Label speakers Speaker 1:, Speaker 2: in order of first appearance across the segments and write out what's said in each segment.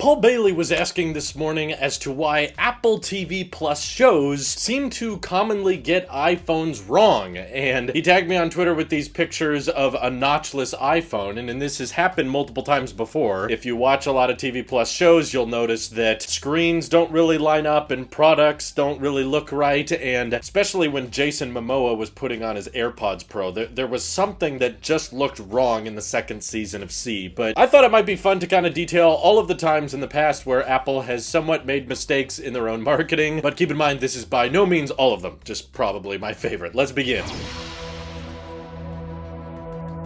Speaker 1: Paul Bailey was asking this morning as to why Apple TV Plus shows seem to commonly get iPhones wrong, and he tagged me on Twitter with these pictures of a notchless iPhone, and this has happened multiple times before. If you watch a lot of TV Plus shows, you'll notice that screens don't really line up and products don't really look right, and especially when Jason Momoa was putting on his AirPods Pro, there was something that just looked wrong in the second season of C, but I thought it might be fun to kind of detail all of the times in the past where Apple has somewhat made mistakes in their own marketing, but keep in mind this is by no means all of them, just probably my favorite. Let's begin.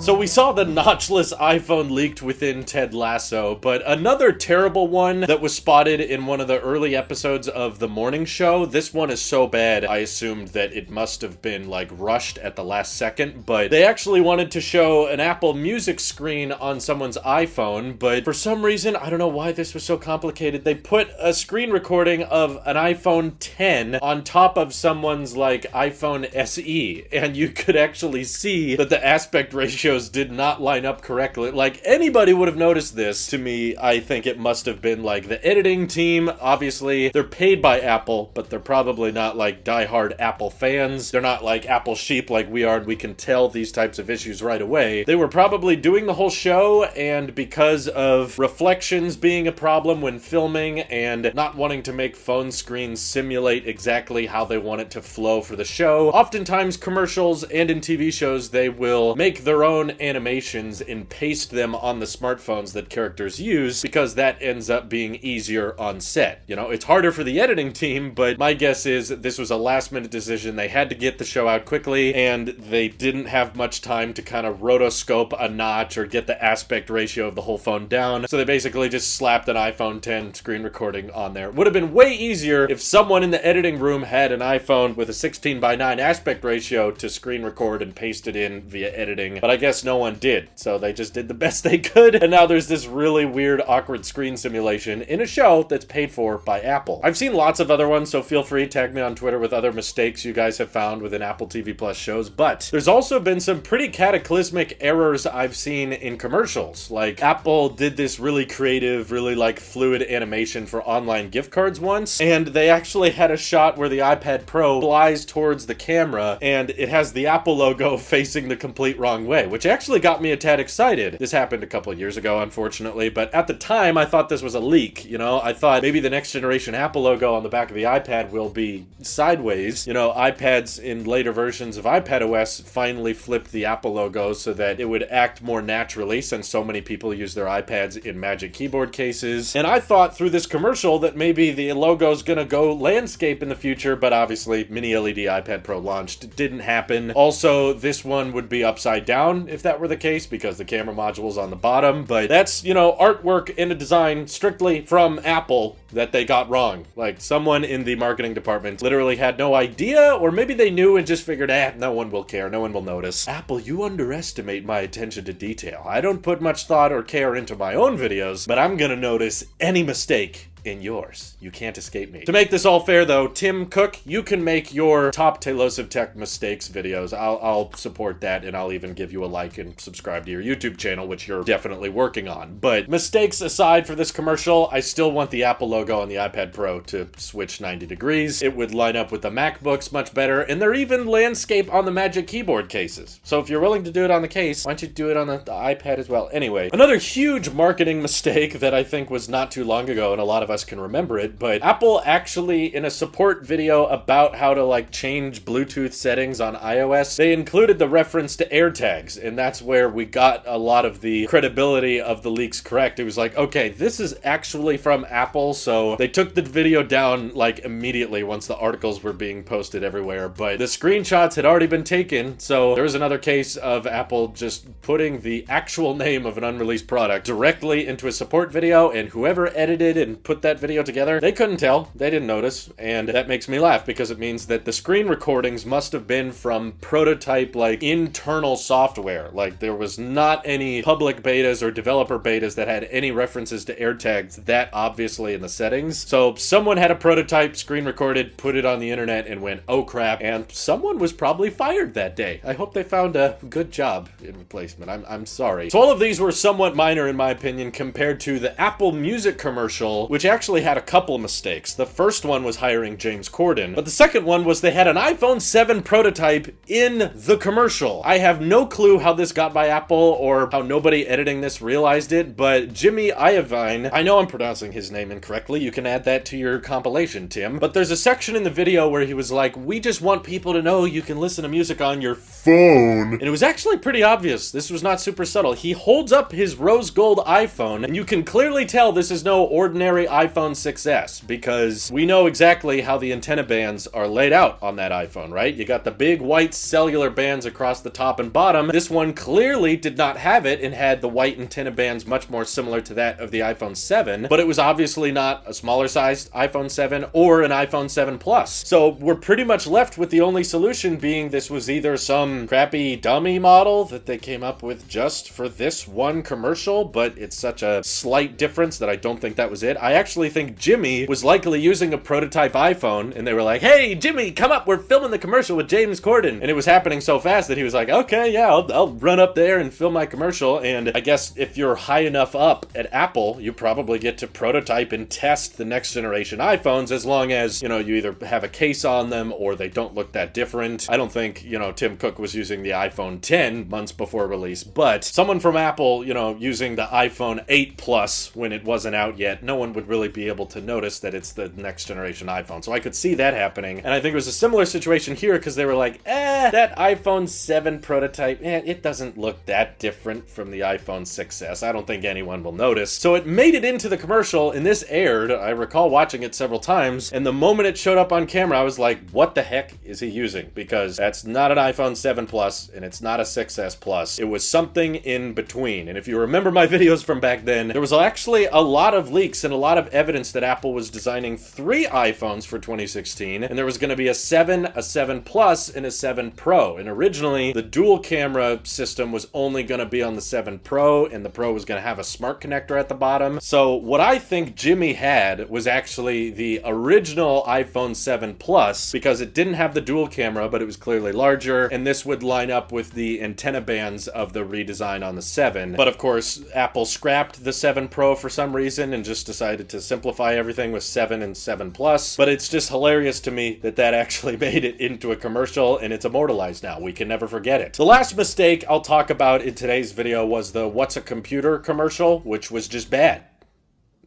Speaker 1: So we saw the notchless iPhone leaked within Ted Lasso, but another terrible one that was spotted in one of the early episodes of The Morning Show. This one is so bad, I assumed that it must have been like rushed at the last second, but they actually wanted to show an Apple Music screen on someone's iPhone, but for some reason, I don't know why this was so complicated, they put a screen recording of an iPhone 10 on top of someone's like iPhone SE, and you could actually see that the aspect ratio did not line up correctly. Like, anybody would have noticed this. To me, I think it must have been like the editing team. Obviously, they're paid by Apple, but they're probably not like diehard Apple fans. They're not like Apple sheep like we are, and we can tell these types of issues right away. They were probably doing the whole show, and because of reflections being a problem when filming and not wanting to make phone screens simulate exactly how they want it to flow for the show, oftentimes commercials and in TV shows, they will make their own animations and paste them on the smartphones that characters use because that ends up being easier on set. You know, it's harder for the editing team, but my guess is this was a last-minute decision. They had to get the show out quickly, and they didn't have much time to kind of rotoscope a notch or get the aspect ratio of the whole phone down, so they basically just slapped an iPhone 10 screen recording on there. Would have been way easier if someone in the editing room had an iPhone with a 16:9 aspect ratio to screen record and paste it in via editing, but I guess no one did, so they just did the best they could, and now there's this really weird, awkward screen simulation in a show that's paid for by Apple. I've seen lots of other ones, so feel free to tag me on Twitter with other mistakes you guys have found within Apple TV Plus shows, but there's also been some pretty cataclysmic errors I've seen in commercials. Like, Apple did this really creative, really like fluid animation for online gift cards once, and they actually had a shot where the iPad Pro flies towards the camera, and it has the Apple logo facing the complete wrong way, which actually got me a tad excited. This happened a couple of years ago, unfortunately, but at the time, I thought this was a leak, you know? I thought maybe the next generation Apple logo on the back of the iPad will be sideways. You know, iPads in later versions of iPadOS finally flipped the Apple logo so that it would act more naturally, since so many people use their iPads in Magic Keyboard cases. And I thought through this commercial that maybe the logo's gonna go landscape in the future, but obviously Mini LED iPad Pro launched. It didn't happen. Also, this one would be upside down if that were the case, because the camera module's on the bottom, but that's, you know, artwork in a design strictly from Apple that they got wrong. Like, someone in the marketing department literally had no idea, or maybe they knew and just figured, no one will care, no one will notice. Apple, you underestimate my attention to detail. I don't put much thought or care into my own videos, but I'm gonna notice any mistake in yours. You can't escape me. To make this all fair though, Tim Cook, you can make your top Tailosive Tech mistakes videos. I'll support that, and I'll even give you a like and subscribe to your YouTube channel, which you're definitely working on. But mistakes aside for this commercial, I still want the Apple logo on the iPad Pro to switch 90 degrees. It would line up with the MacBooks much better, and they're even landscape on the Magic Keyboard cases. So if you're willing to do it on the case, why don't you do it on the iPad as well? Anyway, another huge marketing mistake that I think was not too long ago, and a lot of us can remember it, but Apple actually, in a support video about how to like change Bluetooth settings on iOS, they included the reference to AirTags, and that's where we got a lot of the credibility of the leaks correct. It was like, okay, this is actually from Apple, so they took the video down like immediately once the articles were being posted everywhere, but the screenshots had already been taken, so there was another case of Apple just putting the actual name of an unreleased product directly into a support video, and whoever edited and put that video together, they couldn't tell. They didn't notice. And that makes me laugh because it means that the screen recordings must have been from prototype, like, internal software. Like, there was not any public betas or developer betas that had any references to AirTags that obviously in the settings. So someone had a prototype, screen recorded, put it on the internet, and went, oh crap, and someone was probably fired that day. I hope they found a good job in replacement. I'm sorry. So all of these were somewhat minor in my opinion compared to the Apple Music commercial, which actually had a couple mistakes. The first one was hiring James Corden, but the second one was they had an iPhone 7 prototype in the commercial. I have no clue how this got by Apple or how nobody editing this realized it, but Jimmy Iovine, I know I'm pronouncing his name incorrectly, you can add that to your compilation, Tim, but there's a section in the video where he was like, we just want people to know you can listen to music on your phone. And it was actually pretty obvious. This was not super subtle. He holds up his rose gold iPhone, and you can clearly tell this is no ordinary iPhone 6S, because we know exactly how the antenna bands are laid out on that iPhone, right? You got the big white cellular bands across the top and bottom. This one clearly did not have it and had the white antenna bands much more similar to that of the iPhone 7, but it was obviously not a smaller sized iPhone 7 or an iPhone 7 Plus. So we're pretty much left with the only solution being this was either some crappy dummy model that they came up with just for this one commercial, but it's such a slight difference that I don't think that was it. I actually think Jimmy was likely using a prototype iPhone, and they were like, hey, Jimmy, come up, we're filming the commercial with James Corden. And it was happening so fast that he was like, okay, yeah, I'll run up there and film my commercial. And I guess if you're high enough up at Apple, you probably get to prototype and test the next generation iPhones as long as, you know, you either have a case on them or they don't look that different. I don't think, you know, Tim Cook was using the iPhone 10 months before release, but someone from Apple, you know, using the iPhone 8 Plus when it wasn't out yet, no one would really be able to notice that it's the next generation iPhone. So I could see that happening. And I think it was a similar situation here because they were like, that iPhone 7 prototype, it doesn't look that different from the iPhone 6S. I don't think anyone will notice. So it made it into the commercial, and this aired. I recall watching it several times, and the moment it showed up on camera, I was like, what the heck is he using? Because that's not an iPhone 7 Plus, and it's not a 6S Plus. It was something in between. And if you remember my videos from back then, there was actually a lot of leaks and a lot of evidence that Apple was designing 3 iPhones for 2016, and there was going to be a 7, a 7 Plus, and a 7 Pro. And originally, the dual camera system was only going to be on the 7 Pro, and the Pro was going to have a smart connector at the bottom. So what I think Jimmy had was actually the original iPhone 7 Plus, because it didn't have the dual camera, but it was clearly larger, and this would line up with the antenna bands of the redesign on the 7. But of course, Apple scrapped the 7 Pro for some reason and just decided to simplify everything with 7 and 7 Plus. But it's just hilarious to me that that actually made it into a commercial, and it's immortalized now. We can never forget it. The last mistake I'll talk about in today's video was the What's a Computer commercial, which was just bad.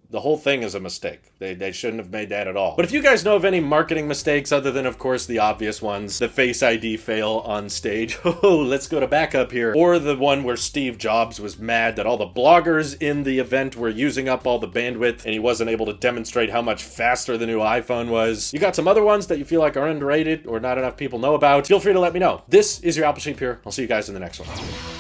Speaker 1: The whole thing is a mistake. They shouldn't have made that at all. But if you guys know of any marketing mistakes other than, of course, the obvious ones, the Face ID fail on stage, let's go to backup here, or the one where Steve Jobs was mad that all the bloggers in the event were using up all the bandwidth and he wasn't able to demonstrate how much faster the new iPhone was. You got some other ones that you feel like are underrated or not enough people know about, feel free to let me know. This is your Apple Sheep here. I'll see you guys in the next one.